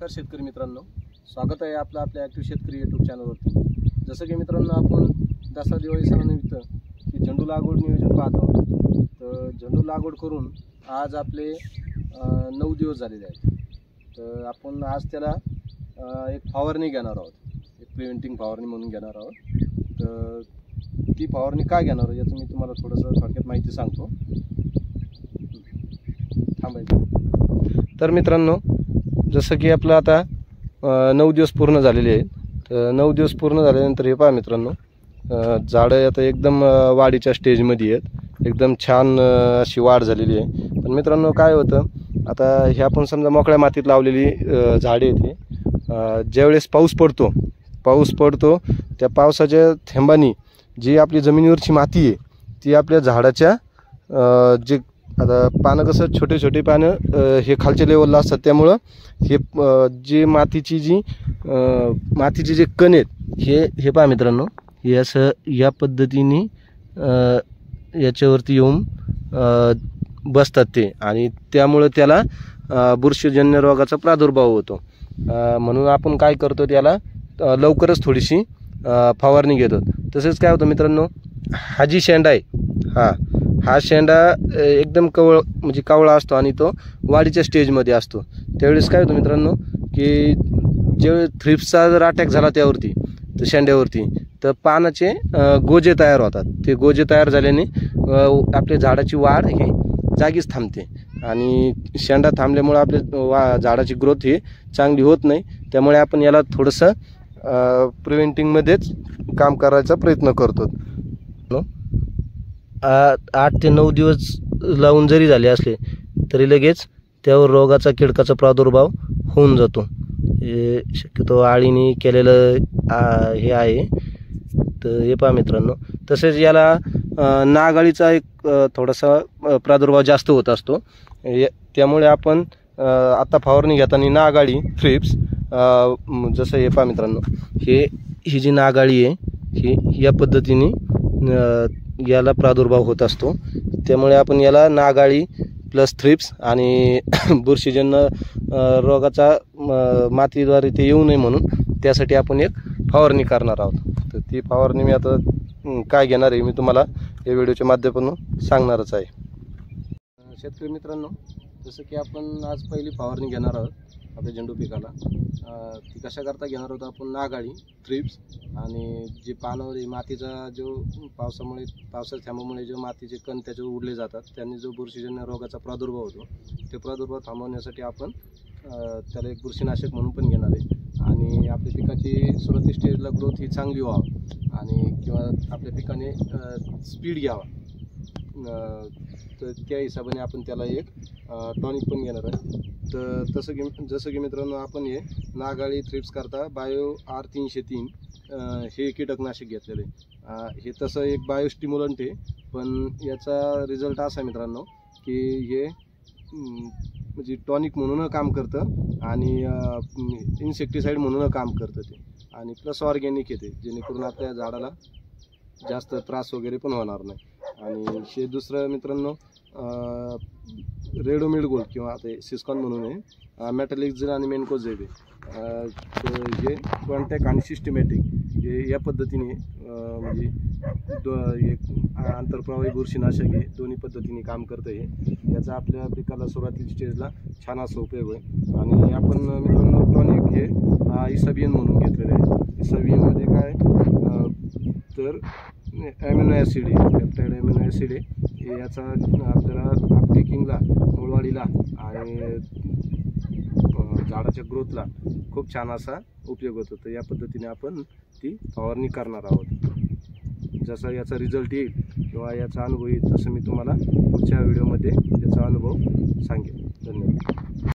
नमस्कार शेतकरी मित्रांनो, स्वागत आहे आपलं आपल्या ॲक्टिव्ह शेतकरी यूट्यूब चॅनलवरती। जसं की मित्रांनो, आपण दसरा दिवाळी सणानिमित्त की झेंडू लागवड नियोजन पाहतो। तर झेंडू लागवड करून आज आपले 9 दिवस झालेले आहेत। तर आपण आज त्याला एक फवारणी घेणार आहोत, एक प्रिव्हेंटिंग फवारणी म्हणून घेणार आहोत। तर ती फवारणी का घेणार आहोत याचं मी तुम्हाला थोडंसं थोडक्यात माहिती सांगतो। थांबायचं तर मित्रांनो, जसं की आपलं आता 9 दिवस पूर्ण झालेले आहेत। तर 9 दिवस पूर्ण झाल्यानंतर हे पहा मित्रांनो, झाडं आता एकदम वाढीच्या स्टेजमध्ये आहेत, एकदम छान अशी वाढ झालेली आहे। पण मित्रांनो काय होतं, आता हे आपण समजा मोकळ्या मातीत लावलेली झाडे आहेत। हे ज्यावेळेस पाऊस पडतो त्या पावसाच्या थेंबांनी जी आपली जमिनीवरची माती आहे ती आपल्या झाडाच्या जे आता पानं कसं छोटे छोटे पानं हे खालच्या लेवलला असतात, त्यामुळं हे जे मातीची जे कण आहेत हे पहा मित्रांनो, हे असं या पद्धतीने याच्यावरती येऊन बसतात ते, आणि त्यामुळं त्याला बुरशीजन्य रोगाचा प्रादुर्भाव होतो। म्हणून आपण काय करतो, त्याला लवकरच थोडीशी फवारणी घेतो। तसेच काय होतं मित्रांनो, हा जी शेंडा आहे हा शेंडा एकदम कावळा असतो आणि तो वाढीच्या स्टेजमध्ये असतो। त्यावेळेस काय होतं मित्रांनो, की ज्यावेळेस थ्रिप्सचा जर अटॅक झाला त्यावरती, तर शेंड्यावरती, तर पानाचे गोजे तयार होतात। ते गोजे तयार झाल्याने आपल्या झाडाची वाढ ही जागीच थांबते, आणि शेंडा थांबल्यामुळे आपल्या झाडाची ग्रोथ ही चांगली होत नाही। त्यामुळे आपण याला थोडंसं प्रिव्हेंटिंगमध्येच काम करायचा प्रयत्न करतो। 8 ते 9 दिवस लावून जरी झाले असले तरी लगेच त्यावर रोगाचा किडकाचा प्रादुर्भाव होऊन जातो। हे शक्यतो आळीने केलेलं हे आहे। तर हे पहा मित्रांनो, तसेच याला नागाळीचा एक थोडासा प्रादुर्भाव जास्त होत असतो। त्यामुळे आपण आता फवारणी घेताना नागाळी थ्रिप्स, जसं हे पहा मित्रांनो, ही जी नागाळी आहे ही या पद्धतीने याला प्रादुर्भाव होत असतो। त्यामुळे आपण याला नागाळी प्लस थ्रिप्स आणि बुरशीजन्य रोगाचा मातीद्वारे ते येऊ नये म्हणून त्यासाठी आपण एक फवारणी करणार आहोत। तर ती फवारणी मी आता काय घेणार आहे मी तुम्हाला या व्हिडिओच्या माध्यमातून सांगणारच आहे। शेतकरी मित्रांनो, जसं की आपण आज पहिली फवारणी घेणार आहोत आपल्या झेंडू पिकाला। ती कशा करता घेणार आहोत आपण, नागाळी थ्रिप्स आणि जे पानावर मातीचा जो पावसाच्या थेंबामुळे जो मातीचे कण त्याच्यावर उडले जातात, त्यांनी जो बुरशीजन्य रोगाचा प्रादुर्भाव होतो, ते प्रादुर्भाव थांबवण्यासाठी आपण त्याला एक बुरशीनाशक म्हणून पण घेणार आहे। आणि आपल्या पिकाची सुरुवाती स्टेजला ग्रोथ ही चांगली व्हावी आणि किंवा आपल्या पिकाने स्पीड घ्यावा, तर त्या हिशोबाने आपण त्याला एक टॉनिक पण घेणार आहे। तर जसं की मित्रांनो, आपण हे नागाळी थ्रिप्स करता बायो R303 हे कीटकनाशक घेतलेलं आहे। हे तसं एक बायोस्टिम्युलंट आहे, पण याचा रिझल्ट असा मित्रांनो की हे म्हणजे टॉनिक म्हणून काम करतं आणि इन्सेक्टिसाइड म्हणून काम करतं ते, आणि प्लस ऑर्गॅनिक येते, जेणेकरून आपल्या झाडाला जास्त त्रास वगैरे पण होणार नाही। आणि हे दुसरं मित्रांनो, रेडोमिड गोल्ड किंवा ते सिस्कॉन म्हणून आहे, मेटॅलिक्झिन आणि मेनकोझेब हे कॉन्टॅक्ट आणि सिस्टमॅटिक हे या पद्धतीने म्हणजे एक आंतरप्रवाही बुरशीनाशक आहे, दोन्ही पद्धतीने काम करतं। हे याचा आपल्या पिकाला सुरुवातीच्या स्टेजला छान असा उपयोग आहे। आणि आपण मित्रांनो टॉनिक हे इसाबियन म्हणून घेतलेलं आहे। इसाबियनमध्ये काय तर ॲमिनो ॲसिड आहे, पेप्टाइड ॲमिनो ॲसिड आहे। याचा आपल्याला अपटेकिंगला, मुळवाढीला आणि झाडाच्या ग्रोथला खूप छान असा उपयोग होतो। तर या पद्धतीने आपण ती फवारणी करणार आहोत। जसा याचा रिझल्ट येईल किंवा याचा अनुभव येईल तसं मी तुम्हाला पुढच्या व्हिडिओमध्ये याचा अनुभव सांगेन। धन्यवाद।